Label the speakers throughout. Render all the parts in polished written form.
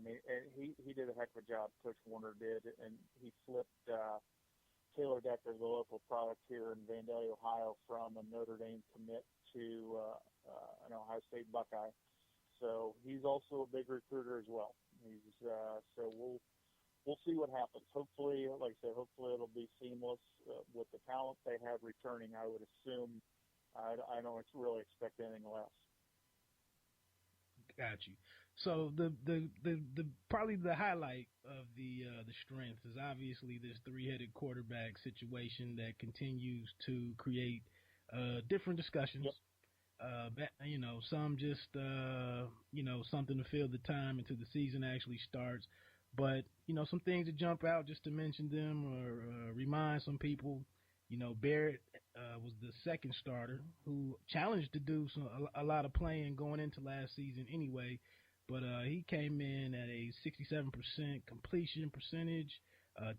Speaker 1: mean, and he did a heck of a job. Coach Warner did, and he flipped Taylor Decker, the local product here in Vandalia, Ohio, from a Notre Dame commit to an Ohio State Buckeye. So he's also a big recruiter as well. So we'll see what happens. Hopefully, like I said, hopefully it'll be seamless with the talent they have returning. I would assume. I don't really expect anything less.
Speaker 2: Got you. So the probably the highlight of the strength is obviously this three-headed quarterback situation that continues to create different discussions. Yep. Some just something to fill the time until the season actually starts. But some things that jump out just to mention them or remind some people. Barrett was the second starter who challenged to do a lot of playing going into last season anyway, but he came in at a 67% completion percentage.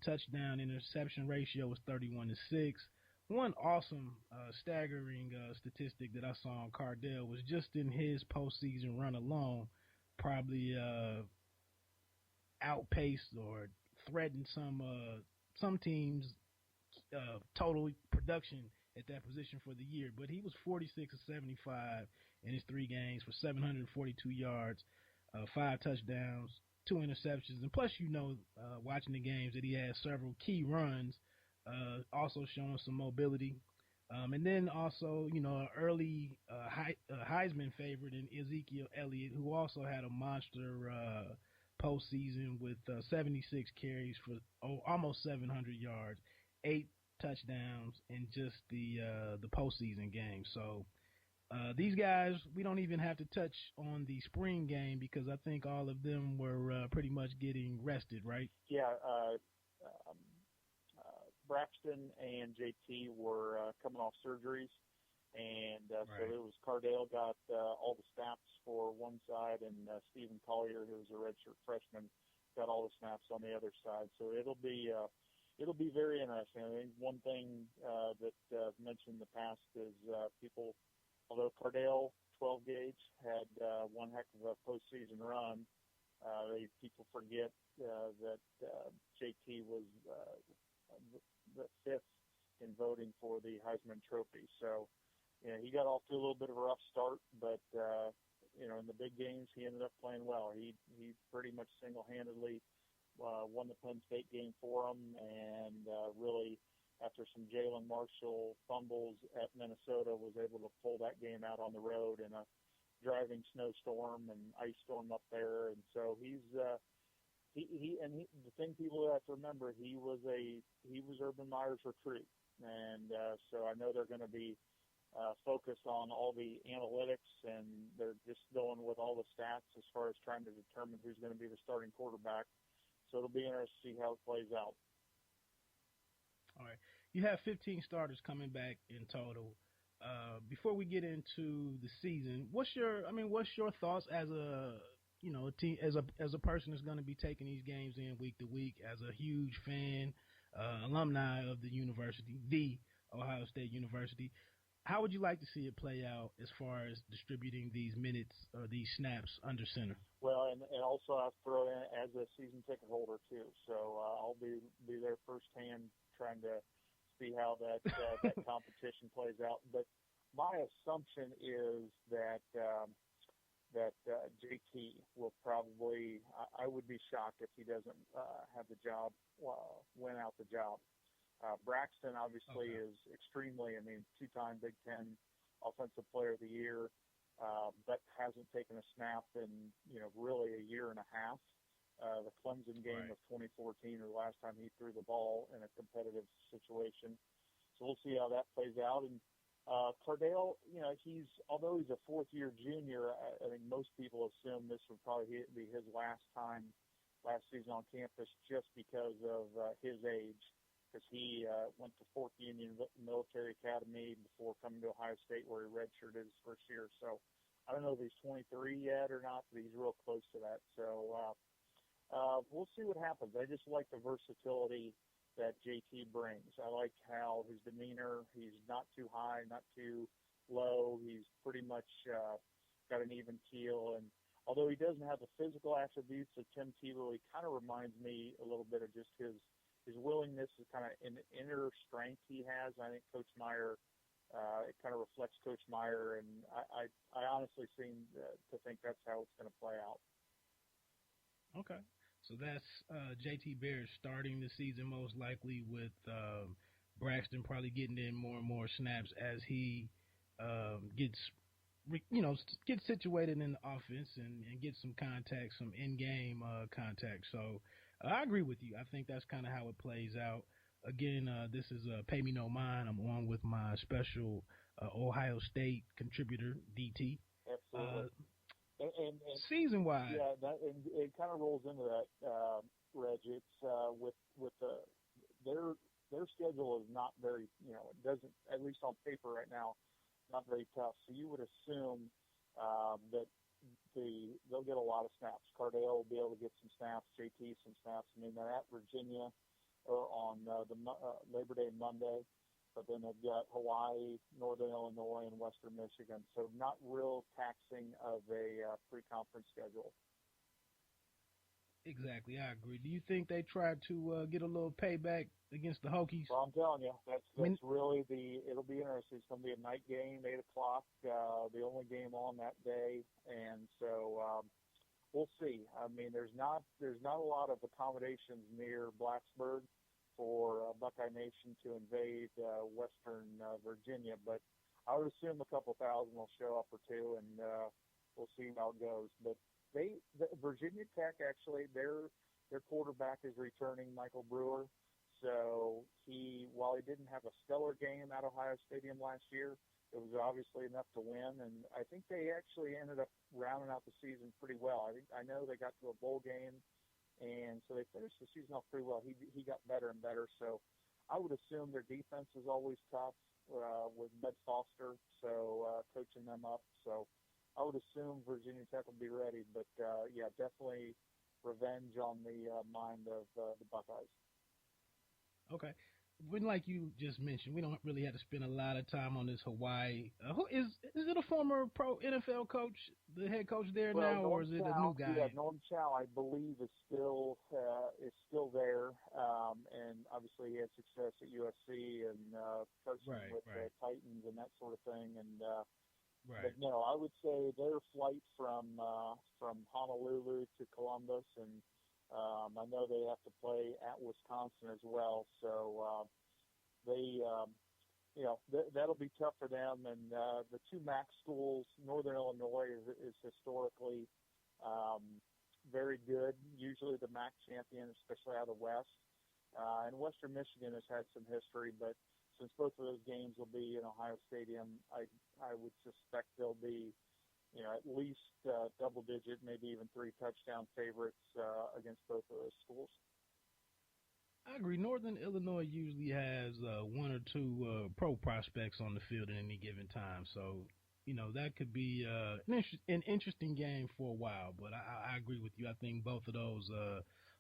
Speaker 2: Touchdown interception ratio was 31-6. One awesome, staggering statistic that I saw on Cardell was just in his postseason run alone, probably outpaced or threatened some teams' total production at that position for the year. But he was 46 of 75 in his 3 games for 742 yards, 5 touchdowns, 2 interceptions, and plus watching the games that he had several key runs, also showing some mobility. And then also, an early Heisman favorite in Ezekiel Elliott, who also had a monster postseason with 76 carries for almost 700 yards, 8 touchdowns in just the postseason game. So these guys, we don't even have to touch on the spring game because I think all of them were pretty much getting rested, right?
Speaker 1: Yeah, Braxton and JT were coming off surgeries, and right. So it was Cardale got all the snaps for one side, and Stephen Collier, who was a redshirt freshman, got all the snaps on the other side. So it'll be very interesting. I think one thing that I've mentioned in the past is people, although Cardale 12 gauge had one heck of a postseason run, people forget that JT was the 5th in voting for the Heisman Trophy. So, he got off to a little bit of a rough start, but in the big games he ended up playing well. He pretty much single-handedly won the Penn State game for them, and really, after some Jalen Marshall fumbles at Minnesota, was able to pull that game out on the road in a driving snowstorm and ice storm up there. And so the thing people have to remember, he was Urban Meyer's recruit, and so I know they're going to be focused on all the analytics, and they're just going with all the stats as far as trying to determine who's going to be the starting quarterback. So it'll be interesting to see how it plays out.
Speaker 2: All right. You have 15 starters coming back in total. Before we get into the season, what's your thoughts as a team, as a person that's going to be taking these games in week to week, as a huge fan, alumni of the university, the Ohio State University? How would you like to see it play out as far as distributing these minutes or these snaps under center?
Speaker 1: Well, and also I'll throw in as a season ticket holder too. So I'll be there firsthand trying to see how that competition plays out. But my assumption is that JT will probably. I would be shocked if he doesn't have the job, win out the job. Braxton obviously is extremely, 2-time Big Ten Offensive Player of the Year, but hasn't taken a snap in, really a year and a half. The Clemson game of 2014 or the last time he threw the ball in a competitive situation. So we'll see how that plays out. And Cardale, although he's a fourth-year junior, I think most people assume this would probably be his last season on campus just because of his age. Because he went to Fort Union Military Academy before coming to Ohio State, where he redshirted his first year. So I don't know if he's 23 yet or not, but he's real close to that. So we'll see what happens. I just like the versatility that JT brings. I like how his demeanor, he's not too high, not too low. He's pretty much got an even keel. And although he doesn't have the physical attributes of Tim Tebow, he kind of reminds me a little bit of just his willingness, is kind of an inner strength he has. I think Coach Meyer, it kind of reflects Coach Meyer, and I honestly seem to think that's how it's going to play out.
Speaker 2: Okay. So that's JT Barrett starting the season most likely, with Braxton probably getting in more and more snaps as he gets situated in the offense and gets some contact, some in-game contact. So I agree with you. I think that's kind of how it plays out. Again, this is Pay Me No Mind. I'm on with my special Ohio State contributor, DT.
Speaker 1: Absolutely. And
Speaker 2: season-wise.
Speaker 1: Yeah, and it kind of rolls into that, Reg. It's with their schedule is not very, it doesn't, at least on paper right now, not very tough. So you would assume that they'll get a lot of snaps. Cardale will be able to get some snaps, JT some snaps. I mean, they're at Virginia on the Labor Day Monday, but then they've got Hawaii, Northern Illinois, and Western Michigan. So not real taxing of a pre-conference schedule.
Speaker 2: Exactly, I agree. Do you think they tried to get a little payback against the Hokies?
Speaker 1: Well, I'm telling you, that's really it'll be interesting. It's going to be a night game, 8 o'clock, the only game on that day, and so we'll see. I mean, there's not a lot of accommodations near Blacksburg for Buckeye Nation to invade Western Virginia, but I would assume a couple thousand will show up or two, and we'll see how it goes. But Virginia Tech, actually, their quarterback is returning, Michael Brewer. So while he didn't have a stellar game at Ohio Stadium last year, it was obviously enough to win, and I think they actually ended up rounding out the season pretty well. I know they got to a bowl game, and so they finished the season off pretty well. He got better and better, so I would assume their defense is always tough with Ned Foster, so coaching them up. So I would assume Virginia Tech will be ready, but yeah, definitely revenge on the mind of the Buckeyes.
Speaker 2: Okay. When, like you just mentioned, we don't really have to spend a lot of time on this Hawaii. Who is it? A former pro NFL coach, the head coach there now, or is it a new guy?
Speaker 1: Yeah, Norm Chow, I believe, is still there, and obviously he had success at USC and coaching with the Titans and that sort of thing. And but no, I would say their flight from Honolulu to Columbus, and I know they have to play at Wisconsin as well, so that'll be tough for them. And the two MAC schools, Northern Illinois is historically very good, usually the MAC champion, especially out of the West. And Western Michigan has had some history, but since both of those games will be in Ohio Stadium, I would suspect they'll be at least double-digit, maybe even 3-touchdown favorites against both of those schools.
Speaker 2: I agree. Northern Illinois usually has one or two pro prospects on the field at any given time, so that could be an interesting game for a while. But I agree with you. I think both of those,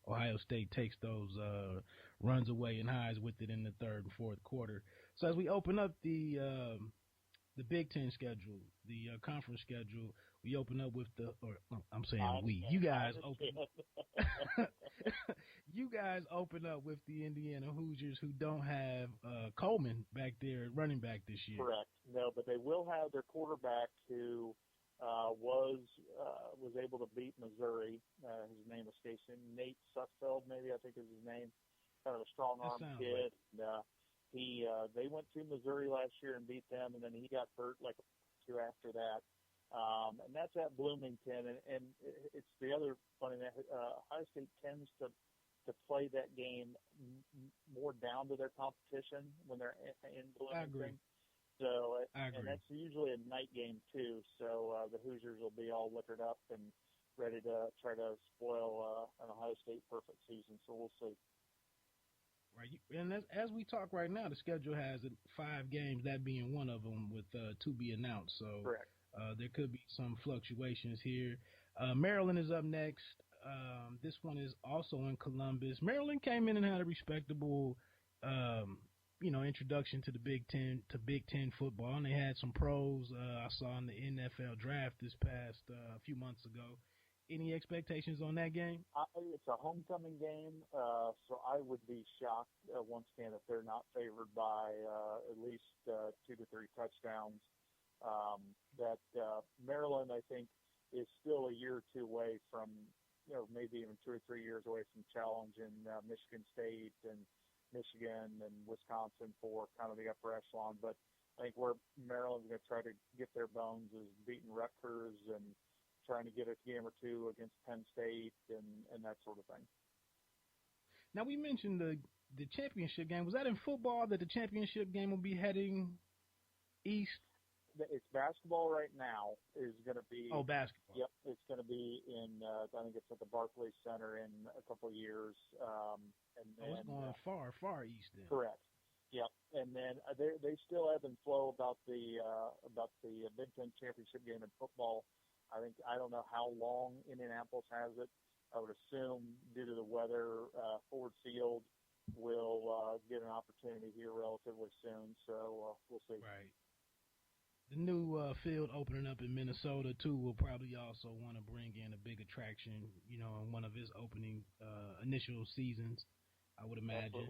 Speaker 2: Ohio State takes those runs away and hides with it in the third and fourth quarter. So as we open up the Big Ten schedule, the conference schedule, we open up with you guys open up with the Indiana Hoosiers, who don't have Coleman back there, running back this year.
Speaker 1: Correct. No, but they will have their quarterback who was able to beat Missouri. His name escapes me. Nate Sutfeld, maybe, I think is his name. Kind of a strong arm kid.
Speaker 2: Right.
Speaker 1: They went to Missouri last year and beat them, and then he got hurt like a year after that. And that's at Bloomington, and it's the other funny thing. Ohio State tends to play that game more down to their competition when they're in Bloomington.
Speaker 2: I agree.
Speaker 1: So, and that's usually a night game too. So the Hoosiers will be all liquored up and ready to try to spoil an Ohio State perfect season. So we'll see.
Speaker 2: Right, and as we talk right now, the schedule has 5 games, that being one of them, with 2 be announced. So
Speaker 1: correct.
Speaker 2: There could be some fluctuations here. Maryland is up next. This one is also in Columbus. Maryland came in and had a respectable, introduction to the Big Ten, to Big Ten football, and they had some pros. I saw in the NFL draft this past a few months ago. Any expectations on that game?
Speaker 1: It's a homecoming game, so I would be shocked once again if they're not favored by at least 2 to 3 touchdowns. Maryland, I think, is still a year or two away from, maybe even 2 or 3 years away from challenging Michigan State and Michigan and Wisconsin for kind of the upper echelon. But I think where Maryland's going to try to get their bones is beating Rutgers and trying to get a game or two against Penn State and that sort of thing.
Speaker 2: Now, we mentioned the championship game. Was that in football that the championship game will be heading east?
Speaker 1: It's basketball right now is going to be.
Speaker 2: Oh, basketball.
Speaker 1: Yep, it's going to be in, I think it's at the Barclays Center in a couple of years.
Speaker 2: It's going far east then.
Speaker 1: Correct. Yep, and then they still ebb and flow about the Big Ten championship game in football. I don't know how long Indianapolis has it. I would assume due to the weather, Ford Field will get an opportunity here relatively soon. So we'll see.
Speaker 2: Right. The new field opening up in Minnesota too will probably also want to bring in a big attraction. In one of his opening initial seasons, I would imagine.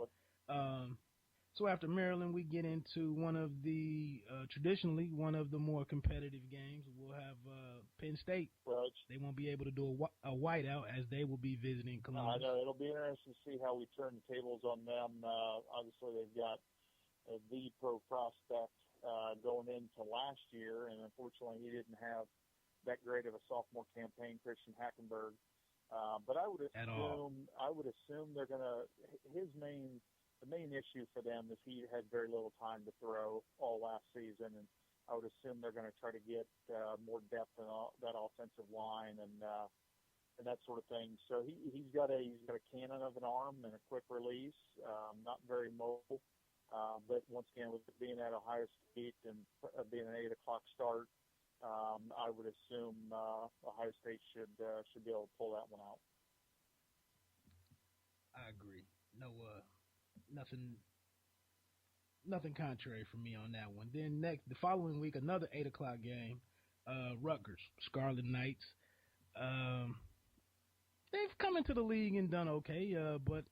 Speaker 2: So after Maryland, we get into one of the traditionally one of the more competitive games. We'll have Penn State.
Speaker 1: Well,
Speaker 2: they won't be able to do a whiteout as they will be visiting Columbus.
Speaker 1: I know it'll be interesting to see how we turn the tables on them. Obviously, they've got the pro prospect going into last year, and unfortunately, he didn't have that great of a sophomore campaign, Christian Hackenberg. But I would assume they're going to the main issue for them is he had very little time to throw all last season, and I would assume they're going to try to get more depth in that offensive line and that sort of thing. So he's got a cannon of an arm and a quick release, not very mobile, but once again, with it being at Ohio State and being an 8:00 start, I would assume Ohio State should be able to pull that one out.
Speaker 2: I agree. Nothing contrary for me on that one. Then the following week, another 8:00 game, Rutgers, Scarlet Knights. They've come into the league and done okay, but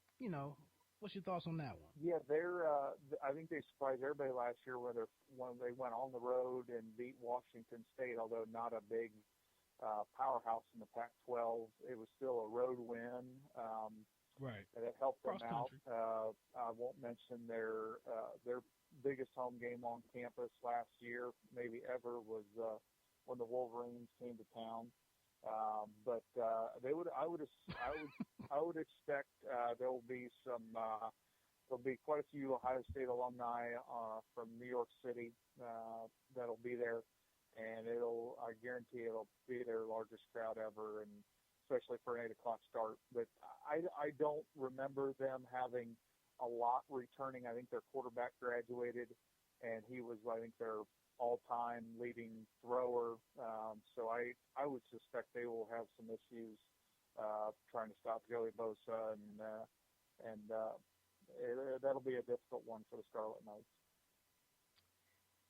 Speaker 2: what's your thoughts on that one?
Speaker 1: Yeah, I think they surprised everybody last year when they went on the road and beat Washington State, although not a big powerhouse in the Pac-12. It was still a road win.
Speaker 2: Right.
Speaker 1: And it helped them out. I won't mention their biggest home game on campus last year, maybe ever, was when the Wolverines came to town. But I would expect there'll be quite a few Ohio State alumni from New York City that'll be there, and I guarantee it'll be their largest crowd ever, and especially for an 8:00 start. But I don't remember them having a lot returning. I think their quarterback graduated, and he was, I think, their all-time leading thrower. So I would suspect they will have some issues trying to stop Joey Bosa, and that'll be a difficult one for the Scarlet Knights.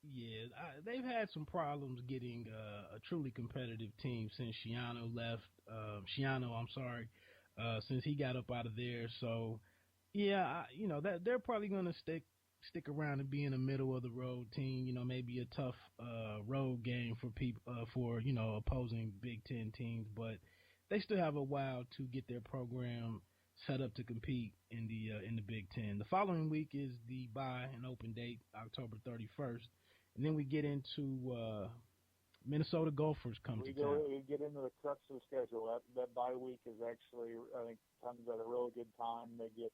Speaker 2: Yeah, they've had some problems getting a truly competitive team since Schiano left. Since he got up out of there. So, yeah, that they're probably going to stick around and be in the middle of the road team. Maybe a tough road game for people for opposing Big Ten teams, but they still have a while to get their program set up to compete in the Big Ten. The following week is the bye and open date, October 31st. And then we get into Minnesota Gophers come to town.
Speaker 1: We get into the crux of the schedule. That bye week is actually, I think, comes at a really good time. They get,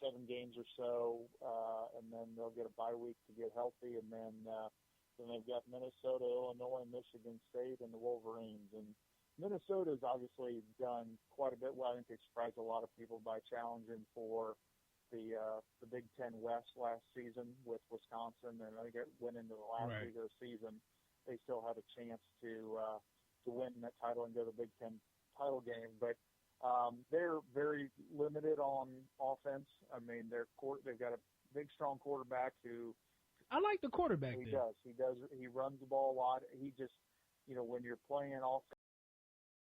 Speaker 1: seven games or so, and then they'll get a bye week to get healthy, and then they've got Minnesota, Illinois, Michigan State, and the Wolverines. And Minnesota's obviously done quite a bit well. I think they surprised a lot of people by challenging for the Big Ten West last season with Wisconsin, and I think it went into the last week of the season. They still had a chance to win that title and go to the Big Ten title game, but they're very limited on offense. I mean, they've got a big, strong quarterback who.
Speaker 2: I like the quarterback.
Speaker 1: He does. He runs the ball a lot. He just, when you're playing all